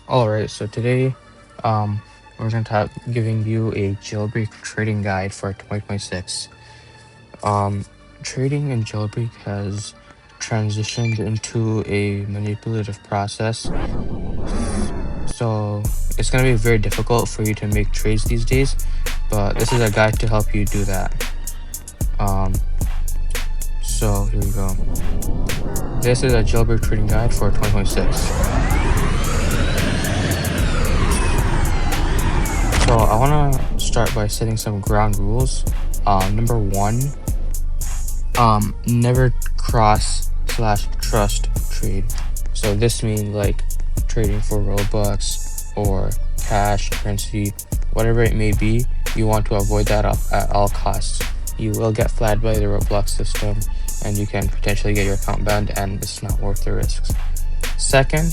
All right, so today, we're going to have giving you a jailbreak trading guide for 2026. Um, Trading in jailbreak has transitioned into a manipulative process, so it's going to be very difficult for you to make trades these days. But this is a guide to help you do that. Um, so here we go. This is a jailbreak trading guide for 2026. So I want to start by setting some ground rules. Number one, never cross slash trust trade. So this means like trading for Robux or cash, currency, whatever it may be. You want to avoid that at all costs. You will get flagged by the Roblox system, and you can potentially get your account banned, and it's not worth the risks. Second,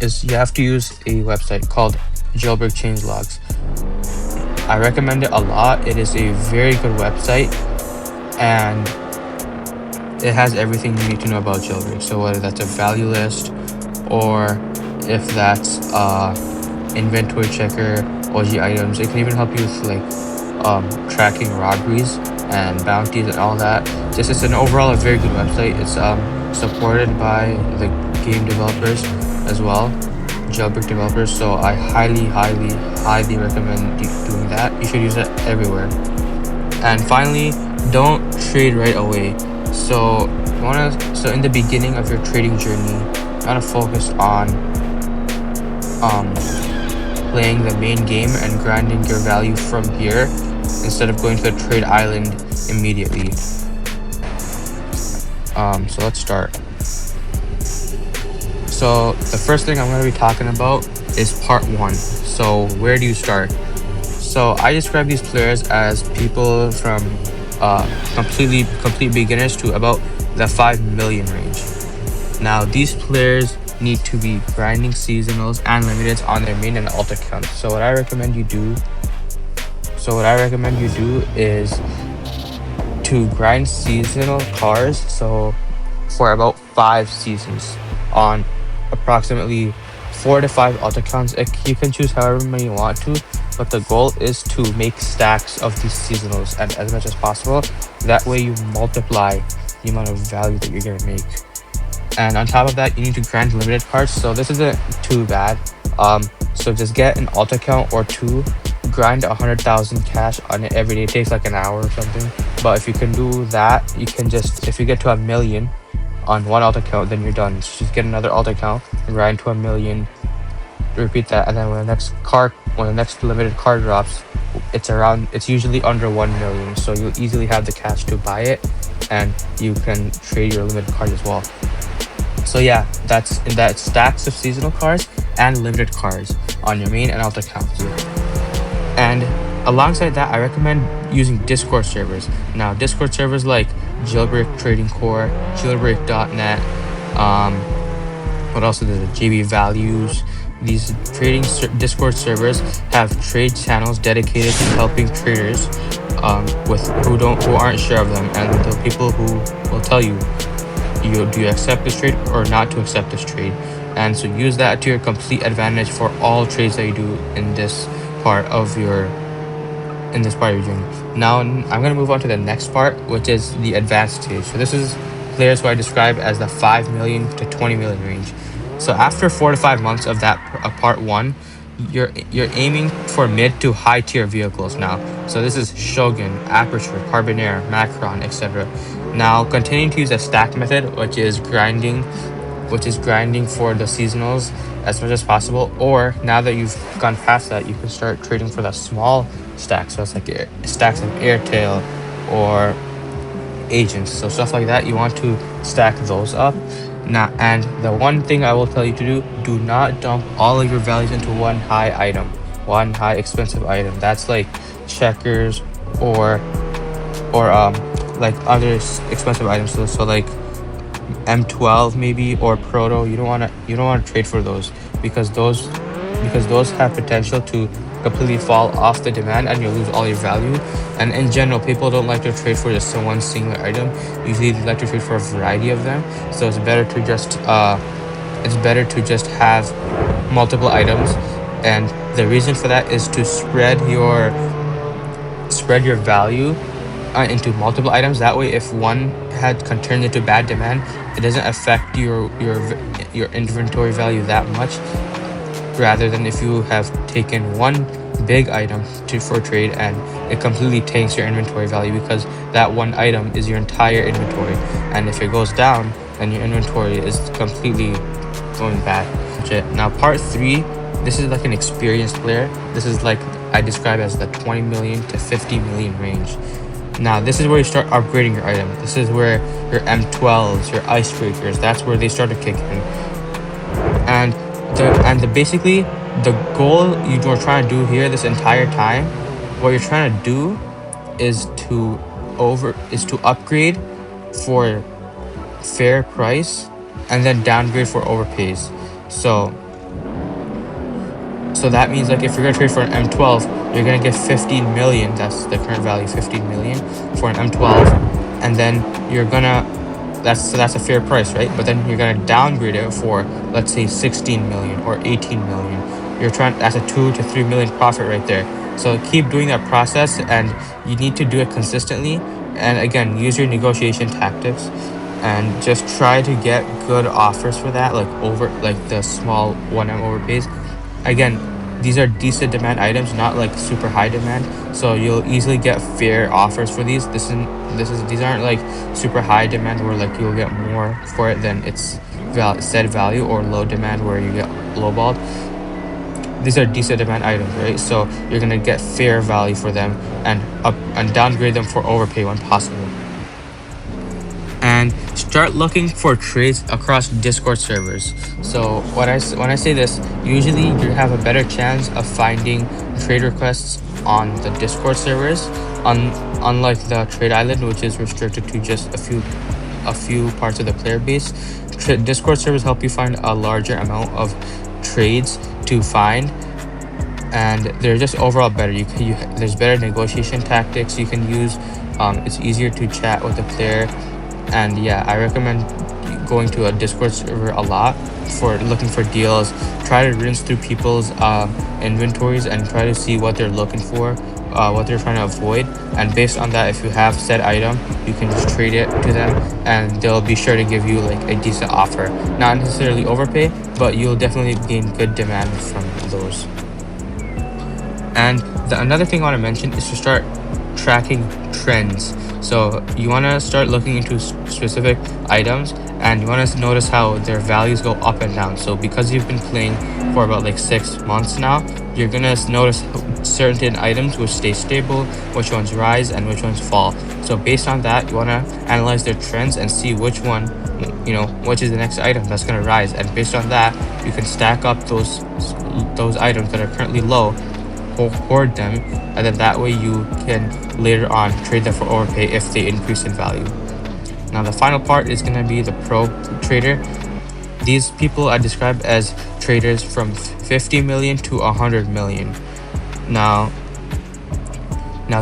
is you have to use a website called Jailbreak Changelogs. I recommend it a lot. It is a very good website, and it has everything you need to know about jailbreak. So whether that's a value list, or if that's inventory checker, OG items, it can even help you with tracking robberies and bounties and all that. Just it's an overall a very good website. It's supported by the game developers as well, jailbreak developers. So I highly recommend doing that. You should use it everywhere. And finally, don't trade right away. So in the beginning of your trading journey, you wanna focus on um playing the main game and grinding your value from here instead of going to the trade island immediately. So let's start. So the first thing I'm gonna be talking about is part one. So where do you start? So I describe these players as people from complete beginners to about the 5 million range. Now these players need to be grinding seasonals and limiteds on their main and alt accounts. So what I recommend you do is to grind seasonal cars. So for about 5 seasons on approximately 4 to 5 alt accounts. You can choose however many you want to, but the goal is to make stacks of these seasonals and as much as possible. That way you multiply the amount of value that you're gonna make. And on top of that, you need to grind limited cards. So this isn't too bad. So just get an alt account or two, grind 100,000 cash on it every day. It takes like an hour or something. But if you can do that, you can just, if you get to 1 million on one alt account, then you're done. So just get another alt account, grind to 1 million, repeat that, and then when the next limited card drops, it's usually under 1 million. So you'll easily have the cash to buy it, and you can trade your limited card as well. So yeah, that's stacks of seasonal cards and limited cards on your main and alt accounts. And alongside that, I recommend using Discord servers. Now, Discord servers like Jailbreak Trading Core, Jailbreak.net, what else is there? JB Values. These Discord servers have trade channels dedicated to helping traders who aren't sure of them, and the people who will tell you do you accept this trade or not to accept this trade. And so use that to your complete advantage for all trades that you do in this part of your journey. Now I'm going to move on to the next part, which is the advanced stage. So this is players who I describe as the 5 million to 20 million range. So after 4 to 5 months of that part one, you're aiming for mid to high tier vehicles now. So this is Shogun, Aperture, Carbonaire, Macron, etc. Now continuing to use a stack method, which is grinding for the seasonals as much as possible. Or now that you've gone past that, you can start trading for the small stacks. So it's like stacks of Airtail or agents. So stuff like that, you want to stack those up. Now, and the one thing I will tell you to do not dump all of your values into one high expensive item. That's like checkers or like other expensive items. So like M12 maybe, or Proto. You don't want to trade for those because those have potential to completely fall off the demand and you'll lose all your value. And in general, people don't like to trade for just one single item. Usually they like to trade for a variety of them. So it's better to just have multiple items, and the reason for that is to spread your value into multiple items. That way, if one had turned into bad demand, it doesn't affect your inventory value that much, rather than if you have taken one big item for trade and it completely tanks your inventory value, because that one item is your entire inventory, and if it goes down, then your inventory is completely going bad. Now part 3, this is like an experienced player. This is like I describe as the 20 million to 50 million range. Now this is where you start upgrading your item. This is where your M12s, your icebreakers, that's where they start to kick in. And basically the goal you're trying to do here this entire time, what you're trying to do is to upgrade for fair price and then downgrade for overpays. So that means, like, if you're gonna trade for an M12, you're gonna get 15 million. That's the current value, 15 million for an M12, and then you're gonna that's a fair price, right? But then you're gonna downgrade it for, let's say, 16 million or 18 million. That's a 2 to 3 million profit right there. So keep doing that process, and you need to do it consistently. And again, use your negotiation tactics and just try to get good offers for that, like the small 1M overpays. Again, these are decent demand items, not like super high demand, so you'll easily get fair offers for these. These aren't like super high demand where like you'll get more for it than its said value, or low demand where you get lowballed. These are decent demand items, right? So you're gonna get fair value for them and downgrade them for overpay when possible. And start looking for trades across Discord servers. So when I say this, usually you have a better chance of finding trade requests on the Discord servers, unlike the Trade Island, which is restricted to just a few parts of the player base. Discord servers help you find a larger amount of trades to find, and they're just overall better. There's better negotiation tactics you can use. It's easier to chat with the player. And yeah, I recommend going to a Discord server a lot for looking for deals. Try to rinse through people's inventories and try to see what they're looking for, what they're trying to avoid. And based on that, if you have said item, you can just trade it to them, and they'll be sure to give you like a decent offer. Not necessarily overpay, but you'll definitely gain good demand from those. And another thing I want to mention is to start tracking trends. So you want to start looking into specific items, and you want to notice how their values go up and down. So because you've been playing for about like 6 months now, you're gonna notice certain items which stay stable, which ones rise, and which ones fall. So based on that, you want to analyze their trends and see which is the next item that's gonna rise. And based on that, you can stack up those items that are currently low, hoard them, and then that way you can later on trade them for overpay if they increase in value. Now the final part is going to be the pro trader. These people I describe as traders from 50 million to 100 million. Now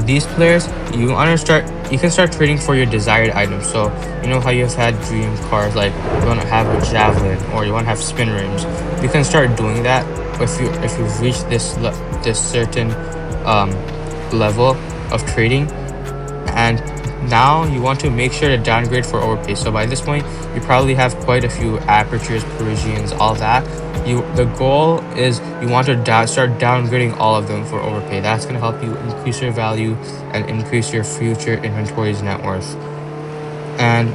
these players, you can start trading for your desired items. So you know how you've had dream cars, like you want to have a javelin or you want to have spin rims. You can start doing that if you've reached this certain level of trading, and now you want to make sure to downgrade for overpay. So by this point, you probably have quite a few apertures, Parisians, all that. The goal is you want to start downgrading all of them for overpay. That's going to help you increase your value and increase your future inventory's net worth. And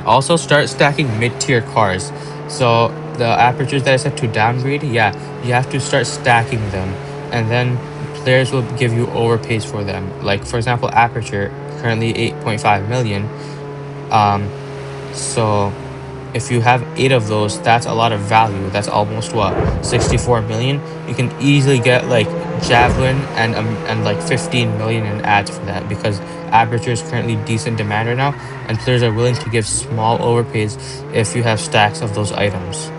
also start stacking mid-tier cars. So the apertures that I said to downgrade, yeah, you have to start stacking them, and then players will give you overpays for them. Like for example, aperture currently 8.5 million. So if you have 8 of those, that's a lot of value. That's almost 64 million. You can easily get like javelin and like 15 million in ads for that, because aperture is currently decent demand right now, and players are willing to give small overpays if you have stacks of those items.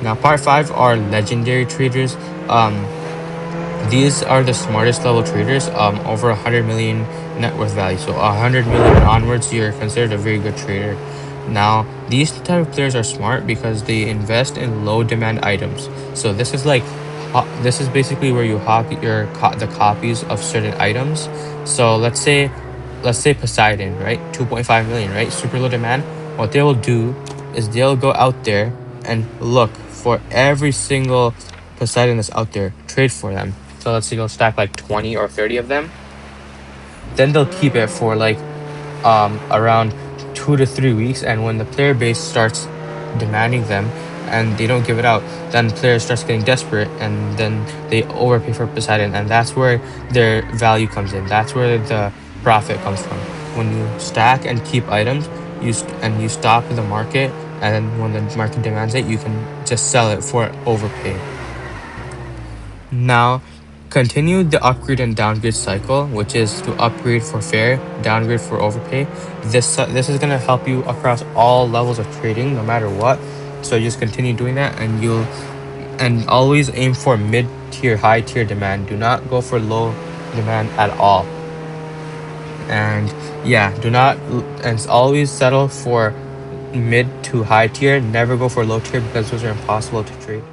Now part 5 are legendary traders. These are the smartest level traders, over 100 million net worth value. So 100 million onwards, you're considered a very good trader. Now, these type of players are smart because they invest in low demand items. So this is like this is basically where you hawk the copies of certain items. So let's say Poseidon, right? 2.5 million, right? Super low demand. What they will do is they'll go out there and look for every single Poseidon that's out there, trade for them. So let's say they'll stack like 20 or 30 of them. Then they'll keep it for like around 2 to 3 weeks, and when the player base starts demanding them and they don't give it out, then players starts getting desperate and then they overpay for Poseidon, and that's where their value comes in. That's where the profit comes from. When you stack and keep items, you stop the market, and then when the market demands it, you can just sell it for overpay. Now, continue the upgrade and downgrade cycle, which is to upgrade for fair, downgrade for overpay. This is gonna help you across all levels of trading, no matter what. So just continue doing that, and always aim for mid tier, high tier demand. Do not go for low demand at all. And yeah, do not and always settle for mid to high tier. Never go for low tier because those are impossible to trade.